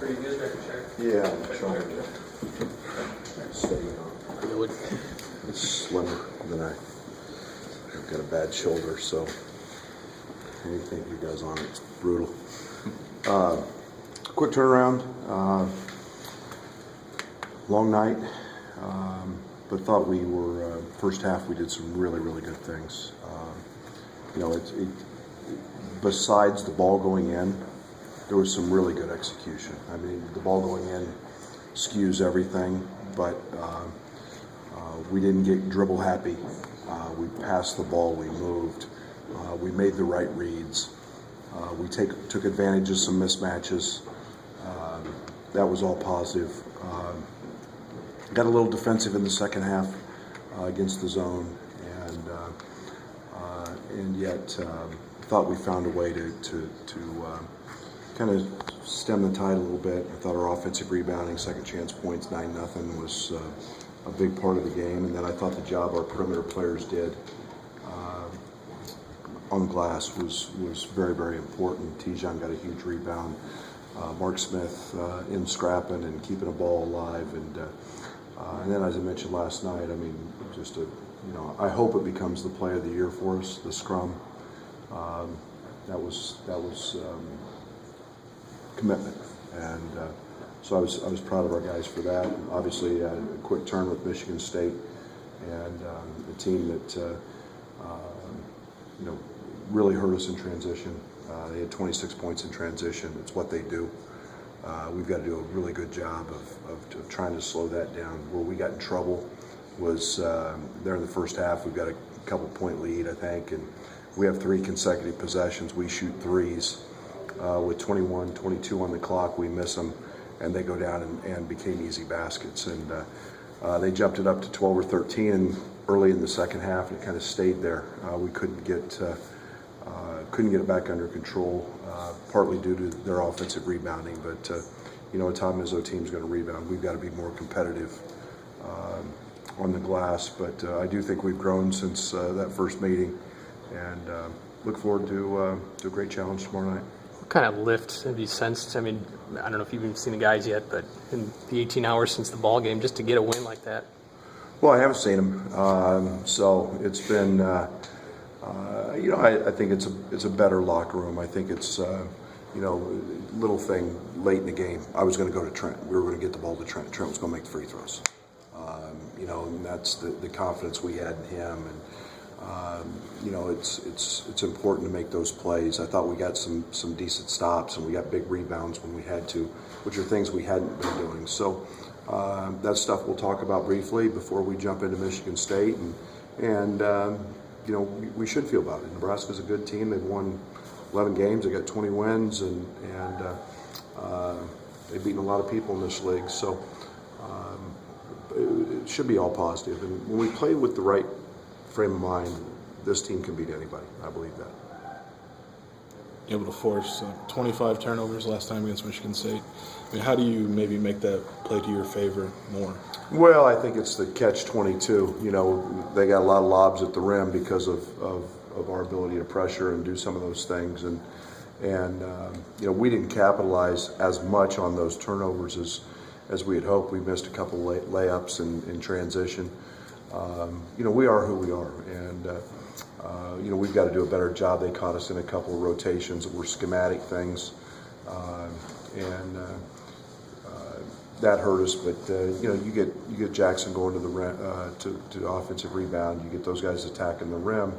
pretty good record check. Yeah, I'm trying to stay on. It's slimmer than I've got a bad shoulder, so anything he does on it's brutal. Quick turnaround. Long night, but thought we were, first half we did some really, really good things. Besides the ball going in, there was some really good execution. I mean, the ball going in skews everything, but we didn't get dribble happy. We passed the ball, we moved, we made the right reads. We took advantage of some mismatches. That was all positive. Got a little defensive in the second half against the zone, and yet thought we found a way to kind of stem the tide a little bit. I thought our offensive rebounding, second chance points, 9-0 was a big part of the game, and then I thought the job our perimeter players did on glass was very, very important. Tijon got a huge rebound. Mark Smith in scrapping and keeping a ball alive, and then as I mentioned last night, I mean, just I hope it becomes the play of the year for us, the scrum. That was commitment, and so I was proud of our guys for that. Obviously, a quick turn with Michigan State, and a team that really hurt us in transition. They had 26 points in transition. It's what they do. We've got to do a really good job of trying to slow that down. Where we got in trouble was there in the first half. We've got a couple point lead, I think, and we have 3 consecutive possessions. We shoot threes with 21, 22 on the clock. We miss them, and they go down and became easy baskets. And they jumped it up to 12 or 13 early in the second half, and it kind of stayed there. We couldn't get it back under control, partly due to their offensive rebounding. But a Tom Izzo team's going to rebound. We've got to be more competitive on the glass. But I do think we've grown since that first meeting, and look forward to a great challenge tomorrow night. What kind of lift have you sensed? I mean, I don't know if you've even seen the guys yet, but in the 18 hours since the ball game, just to get a win like that. Well, I haven't seen them, so it's been. I think it's a better locker room. I think it's little thing late in the game. I was going to go to Trent. We were going to get the ball to Trent. Trent was going to make the free throws. And that's the confidence we had in him. And it's important to make those plays. I thought we got some decent stops, and we got big rebounds when we had to, which are things we hadn't been doing. So that's stuff we'll talk about briefly before we jump into Michigan State, and we should feel about it. Nebraska's a good team. They've won 11 games. They got 20 wins, and they've beaten a lot of people in this league. So it should be all positive. And when we play with the right frame of mind, this team can beat anybody. I believe that. Able to force 25 turnovers last time against Michigan State. I mean, how do you maybe make that play to your favor more? Well, I think it's the catch-22. They got a lot of lobs at the rim because of our ability to pressure and do some of those things, and we didn't capitalize as much on those turnovers as we had hoped. We missed a couple layups in transition. We are who we are, and we've got to do a better job. They caught us in a couple of rotations that were schematic things, and that hurt us. But you get Jackson going to the rim, to offensive rebound. You get those guys attacking the rim.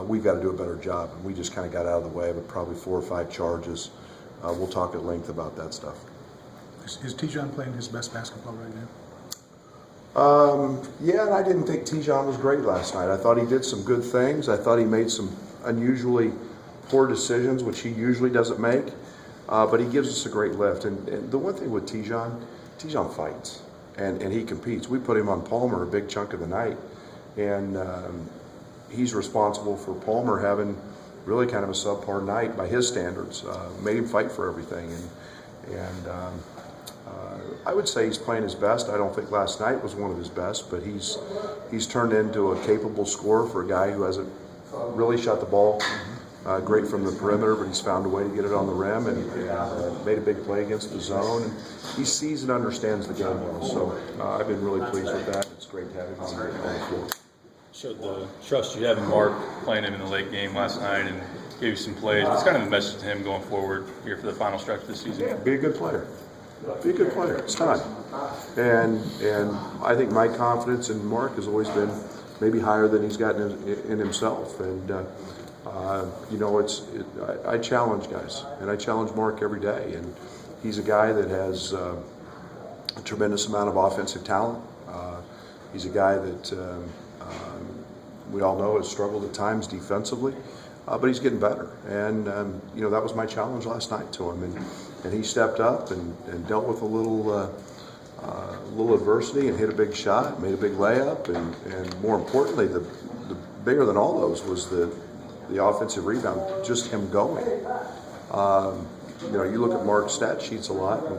We've got to do a better job, and we just kind of got out of the way of it. Probably 4 or 5 charges. We'll talk at length about that stuff. Is Tijon playing his best basketball right now? Yeah, and I didn't think Tijon was great last night. I thought he did some good things. I thought he made some unusually poor decisions, which he usually doesn't make. But he gives us a great lift. And the one thing with Tijon fights, and he competes. We put him on Palmer a big chunk of the night, and he's responsible for Palmer having really kind of a subpar night by his standards. Made him fight for everything, and I would say he's playing his best. I don't think last night was one of his best, but he's turned into a capable scorer for a guy who hasn't really shot the ball great from the perimeter, but he's found a way to get it on the rim and made a big play against the zone. And he sees and understands the game well. So I've been really pleased with that. It's great to have him on the floor. Showed the trust you have in Mark playing him in the late game last night and gave you some plays. What's kind of the message to him going forward here for the final stretch of the season? Yeah, be a good player. Be a good player. It's time. And I think my confidence in Mark has always been maybe higher than he's gotten in himself. And I challenge guys, and I challenge Mark every day. And he's a guy that has a tremendous amount of offensive talent. He's a guy that we all know has struggled at times defensively, but he's getting better. And that was my challenge last night to him, and he stepped up and dealt with a little adversity and hit a big shot, made a big layup, and more importantly, the bigger than all those was the offensive rebound, just him going. You look at Mark's stat sheets a lot, and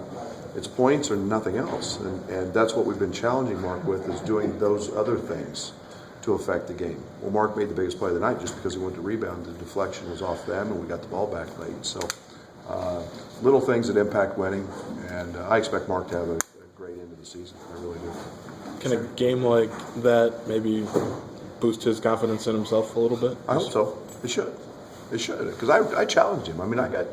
it's points or nothing else, and that's what we've been challenging Mark with, is doing those other things to affect the game. Well, Mark made the biggest play of the night just because he went to rebound. The deflection was off them, and we got the ball back late. So little things that impact winning, and I expect Mark to have a great end of the season. I really do. Can a game like that maybe boost his confidence in himself a little bit? I hope so. It should. It should, because I challenged him. I mean, I got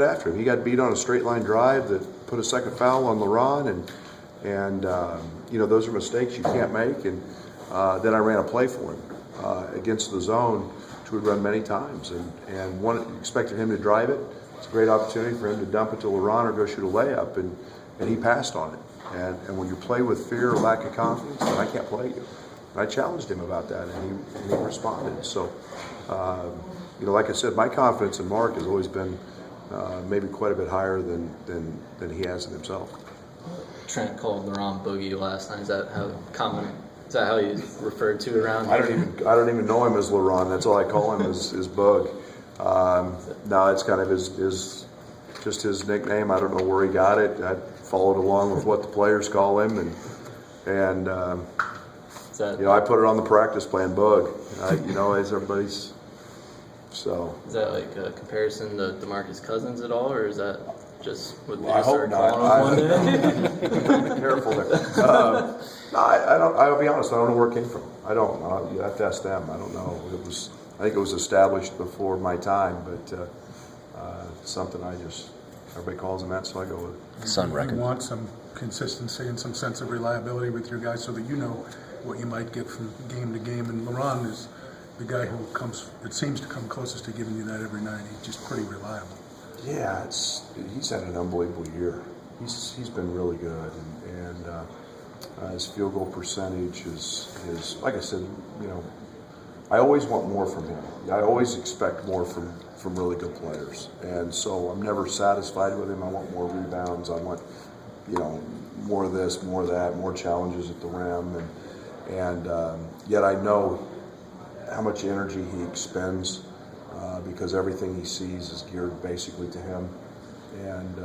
after him. He got beat on a straight line drive that put a second foul on LeRon, and those are mistakes you can't make. And then I ran a play for him against the zone, which we'd run many times, and one expected him to drive it. It's a great opportunity for him to dump it to LeRon or go shoot a layup, and he passed on it. And when you play with fear or lack of confidence, then I can't play you. And I challenged him about that, and he responded. So, like I said, my confidence in Mark has always been maybe quite a bit higher than he has in himself. Trent called LeRon Boogie last night. Is that how he's referred to around? I don't even know him as LeRon. That's all I call him is Bug. No, it's kind of just his nickname. I don't know where he got it. I followed along with what the players call him, and I put it on the practice plan, Bug. As everybody's. So. Is that like a comparison to DeMarcus Cousins at all, or is that just what they I hope started calling him one day? Careful there. No, I don't. I'll be honest. I don't know where it came from. I don't. You have to ask them. I don't know. I think it was established before my time, but something everybody calls him that, so I go with it. Sun record. You want some consistency and some sense of reliability with your guys, so that you know what you might get from game to game. And LeRon is the guy who seems to come closest to giving you that every night. He's just pretty reliable. Yeah, he's had an unbelievable year. He's been really good, and his field goal percentage is like I said. I always want more from him. I always expect more from really good players, and so I'm never satisfied with him. I want more rebounds. I want more of this, more of that, more challenges at the rim, and yet I know how much energy he expends because everything he sees is geared basically to him. And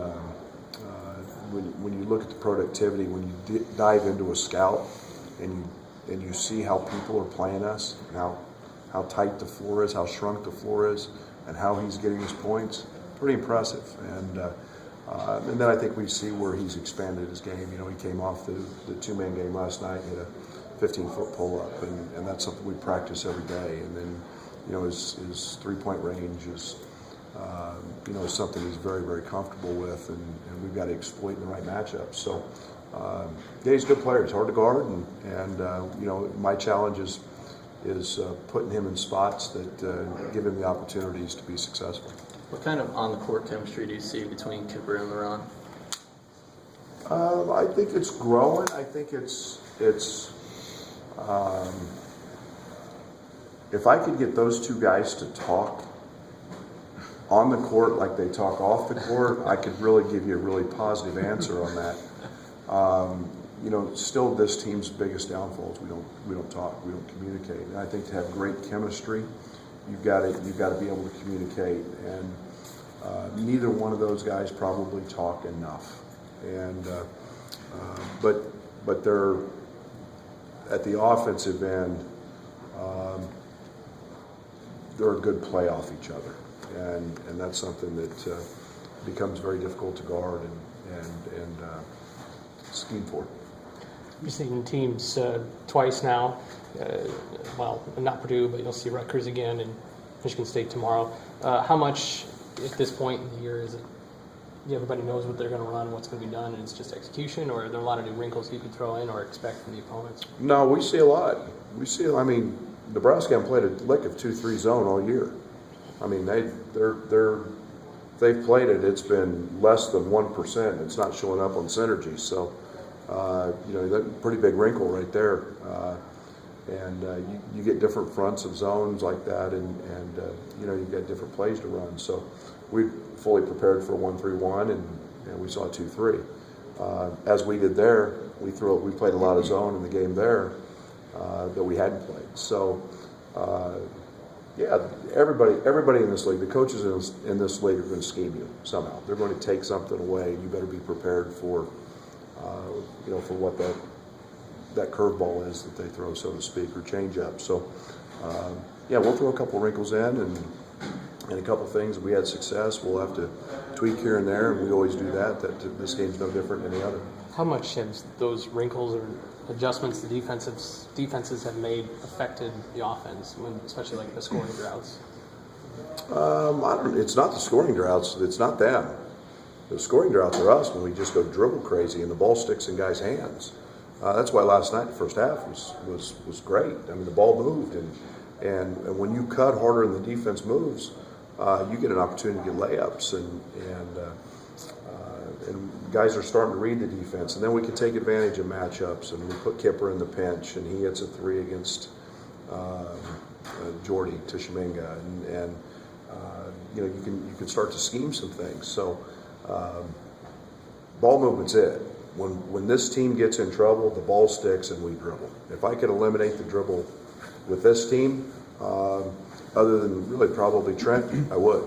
when you look at the productivity, when you dive into a scout and you see how people are playing us, and how tight the floor is, how shrunk the floor is, and how he's getting his points, pretty impressive. And then I think we see where he's expanded his game. He came off the two-man game last night, hit a 15-foot pull-up, and that's something we practice every day. And then, his three-point range is something he's very, very comfortable with, and we've got to exploit in the right matchups. So, he's a good player. He's hard to guard, and my challenge is putting him in spots that give him the opportunities to be successful. What kind of on-the-court chemistry do you see between Kipper and LeRon? I think it's growing. I think it's if I could get those two guys to talk on the court like they talk off the court, I could really give you a really positive answer on that. Still this team's biggest downfall is we don't talk, we don't communicate. And I think to have great chemistry, you've got to be able to communicate. And neither one of those guys probably talk enough. And but they're at the offensive end. they're a good play off each other, and that's something that becomes very difficult to guard and scheme for. You've seen teams twice now. Well, not Purdue, but you'll see Rutgers again and Michigan State tomorrow. How much at this point in the year is it? Everybody knows what they're going to run, what's going to be done, and it's just execution, or are there a lot of new wrinkles you could throw in or expect from the opponents? No, we see a lot. I mean, Nebraska hasn't played a lick of 2-3 zone all year. I mean, they've played it. It's been less than 1%. It's not showing up on synergy. So, that's a pretty big wrinkle right there. You get different fronts of zones like that, and you get different plays to run. So we fully prepared for 1-3-1, and we saw 2-3. As we did there, we played a lot of zone in the game there that we hadn't played. So everybody in this league, the coaches in this league are going to scheme you somehow. They're going to take something away. You better be prepared for for what that curveball is that they throw, so to speak, or change up. So, we'll throw a couple wrinkles in and a couple things. If we had success, we'll have to tweak here and there, and we always do that. This game's no different than any other. How much have those wrinkles or adjustments the defenses have made affected the offense, especially like the scoring droughts? It's not the scoring droughts. It's not them. The scoring droughts are us when we just go dribble crazy and the ball sticks in guys' hands. That's why last night the first half was great. I mean, the ball moved, and when you cut harder and the defense moves, you get an opportunity to get layups, and guys are starting to read the defense, and then we can take advantage of matchups, and we put Kipper in the pinch, and he hits a 3 against Jordy Tishominga, and you can start to scheme some things. So ball movement's it. When this team gets in trouble, the ball sticks and we dribble. If I could eliminate the dribble with this team, other than really probably Trent, I would.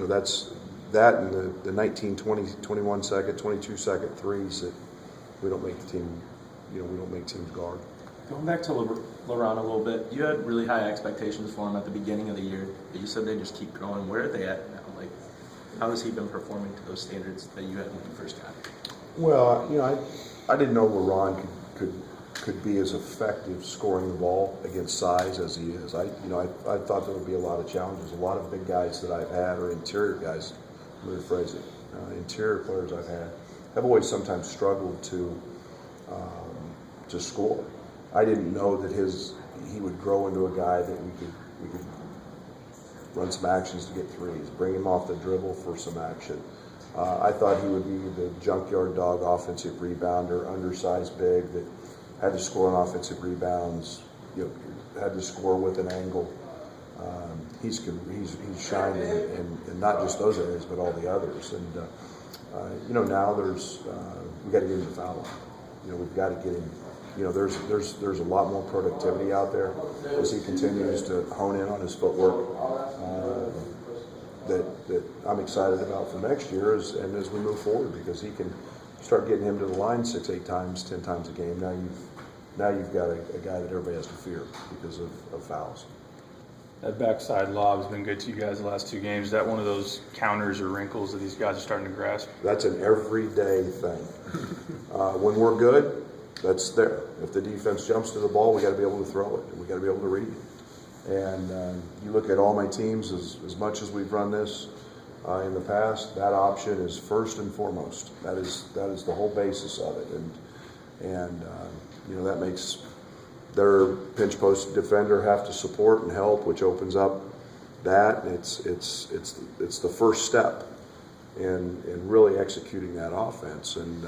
That's that and the 19, 20, 21 second, 22 second threes that we don't make the team, we don't make teams guard. Going back to LeBron a little bit, you had really high expectations for him at the beginning of the year, but you said they just keep growing. Where are they at now? Like, how has he been performing to those standards that you had when you first got him? Well, I didn't know LeBron could be as effective scoring the ball against size as he is. I thought there would be a lot of challenges. A lot of big guys that I've had, or interior guys, let me rephrase it, interior players I've had, have always sometimes struggled to score. I didn't know that he would grow into a guy that we could run some actions to get threes, bring him off the dribble for some action. I thought he would be the junkyard dog offensive rebounder, undersized big that had to score on offensive rebounds, had to score with an angle. He's shined in not just those areas, but all the others. And now we got to get him to foul line. We've got to get him. There's a lot more productivity out there as he continues to hone in on his footwork. That I'm excited about for next year and as we move forward, because he can start getting him to the line 6, 8 times, 10 times a game. Now you've got a guy that everybody has to fear because of fouls. That backside lob has been good to you guys the last 2 games. Is that one of those counters or wrinkles that these guys are starting to grasp? That's an everyday thing. When we're good, that's there. If the defense jumps to the ball, we got to be able to throw it, and we got to be able to read it. And you look at all my teams, as much as we've run this in the past, that option is first and foremost. That is the whole basis of it, and that makes their pinch post defender have to support and help, which opens up that. And it's the first step in really executing that offense. And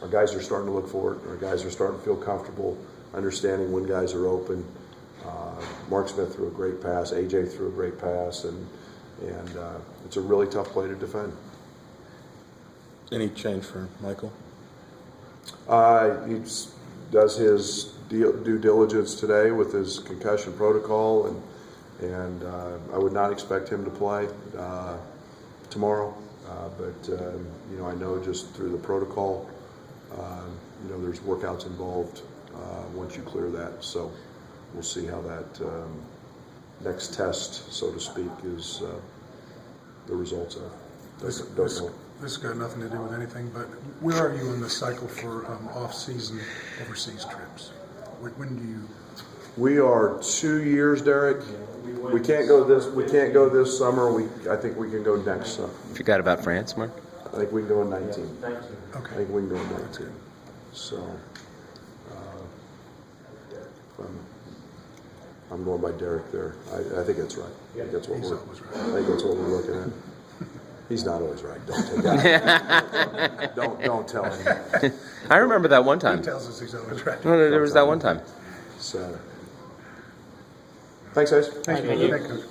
our guys are starting to look for it. Our guys are starting to feel comfortable understanding when guys are open. Mark Smith threw a great pass. AJ threw a great pass, and it's a really tough play to defend. Any change for Michael? He does his due diligence today with his concussion protocol, and I would not expect him to play tomorrow. But I know just through the protocol, there's workouts involved once you clear that. So we'll see how that next test, so to speak, is the results of. Don't know. This has got nothing to do with anything, but where are you in the cycle for off-season overseas trips? When do you? We are 2 years, Derek. We can't go this. We can't go this summer. I think we can go next summer. Forgot about France, Mark. I think we can go in 19. Okay. I think we can go in 19. So I'm going by Derek there. I think that's right. I think that's what He's we're. always right. I think that's what we're looking at. He's not always right. Don't take that. Don't tell him. I remember that one He time. tells us he's always right. No, there was that one time. So, thanks, guys. Thank you. Thank you. Thank you.